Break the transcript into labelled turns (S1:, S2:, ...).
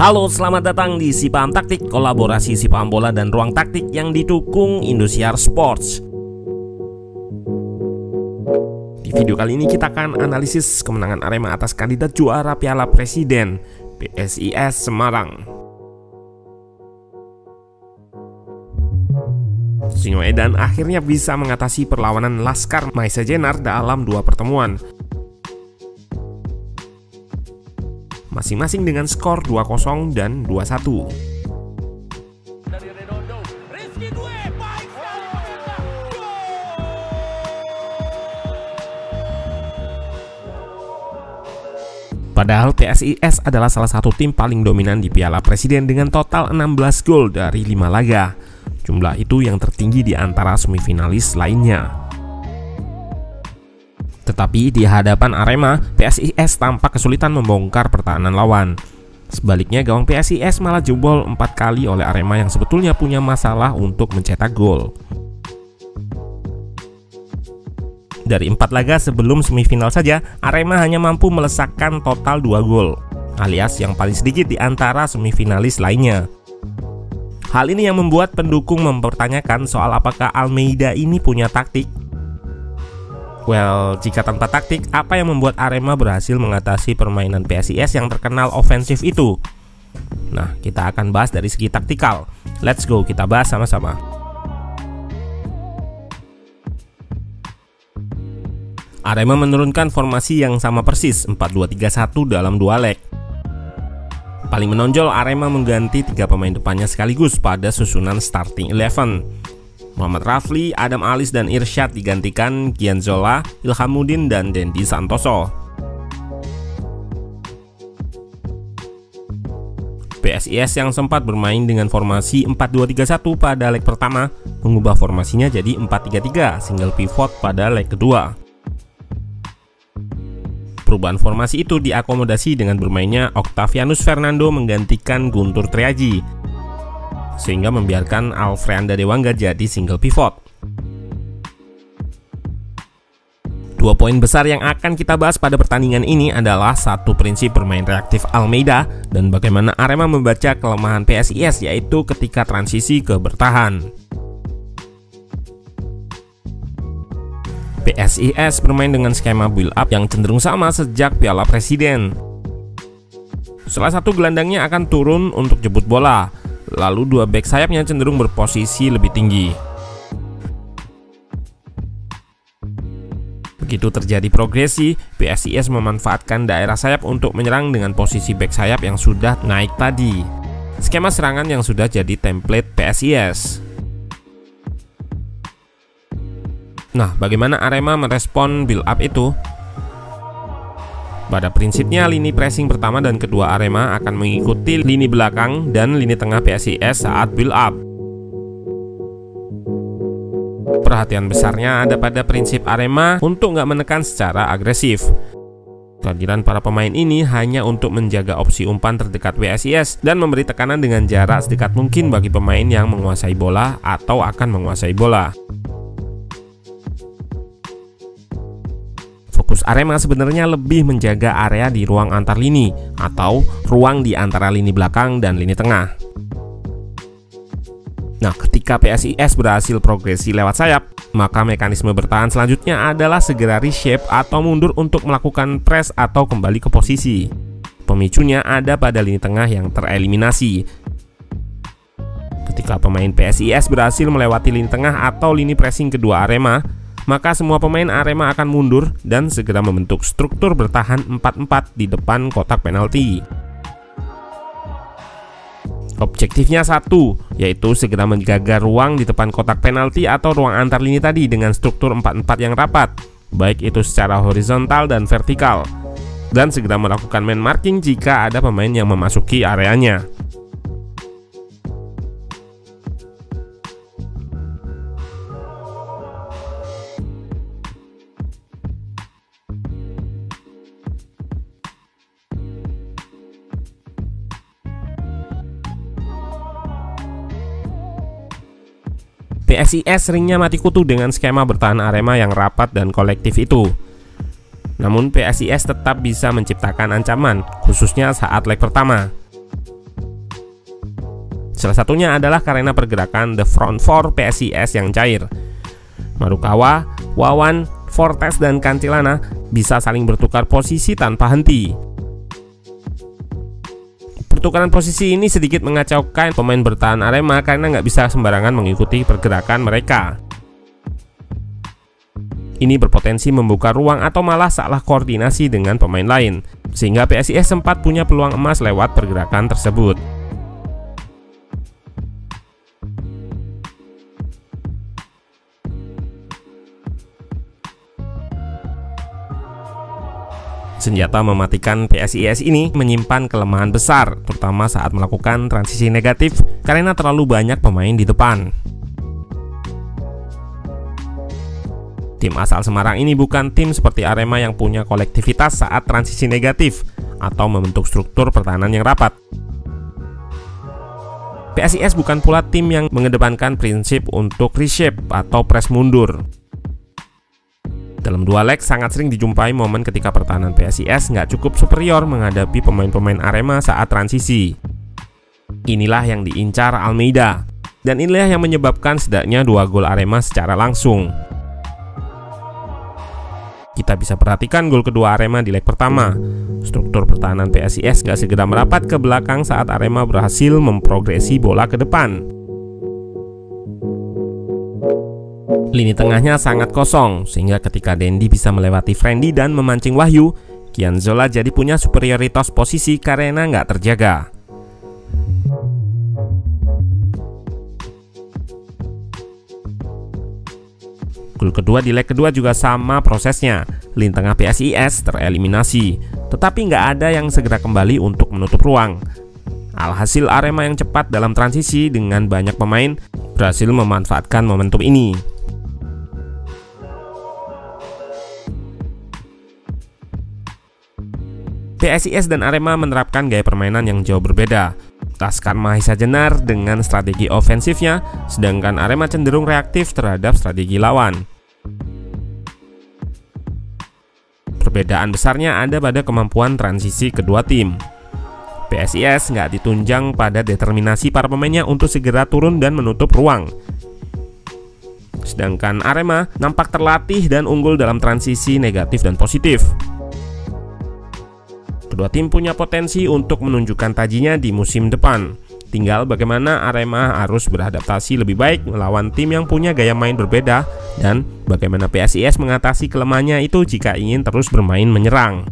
S1: Halo, selamat datang di Si Paham Taktik, kolaborasi Si Paham Bola dan Ruang Taktik yang didukung Indosiar Sports. Di video kali ini kita akan analisis kemenangan Arema atas kandidat juara Piala Presiden, PSIS Semarang. Singoedan akhirnya bisa mengatasi perlawanan Laskar Maesa Jenar dalam dua pertemuan, masing-masing dengan skor 2-0 dan 2-1. Padahal PSIS adalah salah satu tim paling dominan di Piala Presiden dengan total 16 gol dari 5 laga. Jumlah itu yang tertinggi di antara semifinalis lainnya. Tetapi di hadapan Arema, PSIS tampak kesulitan membongkar pertahanan lawan. Sebaliknya, gawang PSIS malah jebol 4 kali oleh Arema yang sebetulnya punya masalah untuk mencetak gol. Dari 4 laga sebelum semifinal saja, Arema hanya mampu melesakkan total 2 gol, alias yang paling sedikit di antara semifinalis lainnya. Hal ini yang membuat pendukung mempertanyakan soal apakah Almeida ini punya taktik. Well, jika tanpa taktik, apa yang membuat Arema berhasil mengatasi permainan PSIS yang terkenal ofensif itu? Nah, kita akan bahas dari segi taktikal. Let's go, kita bahas sama-sama. Arema menurunkan formasi yang sama persis, 4-2-3-1 dalam 2 leg. Paling menonjol, Arema mengganti 3 pemain depannya sekaligus pada susunan starting 11. Muhammad Rafli, Adam Alis, dan Irsyad digantikan Gianzola, Ilhamuddin, dan Dendi Santoso. PSIS yang sempat bermain dengan formasi 4-2-3-1 pada leg pertama mengubah formasinya jadi 4-3-3 single pivot pada leg kedua. Perubahan formasi itu diakomodasi dengan bermainnya Octavianus Fernando menggantikan Guntur Triaji, sehingga membiarkan Alfreanda Dewangga jadi single pivot. 2 poin besar yang akan kita bahas pada pertandingan ini adalah satu prinsip bermain reaktif Almeida dan bagaimana Arema membaca kelemahan PSIS, yaitu ketika transisi ke bertahan. PSIS bermain dengan skema build up yang cenderung sama sejak Piala Presiden. Salah satu gelandangnya akan turun untuk jemput bola, lalu 2 bek sayapnya cenderung berposisi lebih tinggi. Begitu terjadi progresi, PSIS memanfaatkan daerah sayap untuk menyerang dengan posisi bek sayap yang sudah naik tadi. Skema serangan yang sudah jadi template PSIS. Nah, bagaimana Arema merespon build up itu? Pada prinsipnya, lini pressing pertama dan kedua Arema akan mengikuti lini belakang dan lini tengah PSIS saat build up. Perhatian besarnya ada pada prinsip Arema untuk nggak menekan secara agresif. Kehadiran para pemain ini hanya untuk menjaga opsi umpan terdekat PSIS dan memberi tekanan dengan jarak sedekat mungkin bagi pemain yang menguasai bola atau akan menguasai bola. Fokus Arema sebenarnya lebih menjaga area di ruang antar lini atau ruang di antara lini belakang dan lini tengah. Nah, ketika PSIS berhasil progresi lewat sayap, maka mekanisme bertahan selanjutnya adalah segera reshape atau mundur untuk melakukan press atau kembali ke posisi. Pemicunya ada pada lini tengah yang tereliminasi. Ketika pemain PSIS berhasil melewati lini tengah atau lini pressing kedua Arema, maka semua pemain Arema akan mundur dan segera membentuk struktur bertahan 4-4 di depan kotak penalti. Objektifnya satu, yaitu segera menjaga ruang di depan kotak penalti atau ruang antar lini tadi dengan struktur 4-4 yang rapat, baik itu secara horizontal dan vertikal, dan segera melakukan man marking jika ada pemain yang memasuki areanya. PSIS seringnya mati kutu dengan skema bertahan Arema yang rapat dan kolektif itu. Namun PSIS tetap bisa menciptakan ancaman, khususnya saat leg pertama. Salah satunya adalah karena pergerakan the front four PSIS yang cair. Marukawa, Wawan, Fortes, dan Cancellana bisa saling bertukar posisi tanpa henti. Pertukaran posisi ini sedikit mengacaukan pemain bertahan Arema karena nggak bisa sembarangan mengikuti pergerakan mereka. Ini berpotensi membuka ruang atau malah salah koordinasi dengan pemain lain, sehingga PSIS sempat punya peluang emas lewat pergerakan tersebut. Senjata mematikan PSIS ini menyimpan kelemahan besar, terutama saat melakukan transisi negatif karena terlalu banyak pemain di depan. Tim asal Semarang ini bukan tim seperti Arema yang punya kolektivitas saat transisi negatif atau membentuk struktur pertahanan yang rapat. PSIS bukan pula tim yang mengedepankan prinsip untuk reshape atau press mundur. Dalam dua leg sangat sering dijumpai momen ketika pertahanan PSIS nggak cukup superior menghadapi pemain-pemain Arema saat transisi. Inilah yang diincar Almeida, dan inilah yang menyebabkan setidaknya 2 gol Arema secara langsung. Kita bisa perhatikan gol kedua Arema di leg pertama. Struktur pertahanan PSIS nggak segera merapat ke belakang saat Arema berhasil memprogresi bola ke depan. Lini tengahnya sangat kosong, sehingga ketika Dendi bisa melewati Friendly dan memancing Wahyu, Kian Zola jadi punya superioritas posisi karena nggak terjaga. Gol kedua di leg kedua juga sama prosesnya. Lini tengah PSIS tereliminasi, tetapi nggak ada yang segera kembali untuk menutup ruang. Alhasil Arema yang cepat dalam transisi dengan banyak pemain berhasil memanfaatkan momentum ini. PSIS dan Arema menerapkan gaya permainan yang jauh berbeda. Laskar Mahesa Jenar dengan strategi ofensifnya, sedangkan Arema cenderung reaktif terhadap strategi lawan. Perbedaan besarnya ada pada kemampuan transisi kedua tim. PSIS nggak ditunjang pada determinasi para pemainnya untuk segera turun dan menutup ruang. Sedangkan Arema nampak terlatih dan unggul dalam transisi negatif dan positif. Kedua tim punya potensi untuk menunjukkan tajinya di musim depan. Tinggal bagaimana Arema harus beradaptasi lebih baik melawan tim yang punya gaya main berbeda, dan bagaimana PSIS mengatasi kelemahannya itu jika ingin terus bermain menyerang.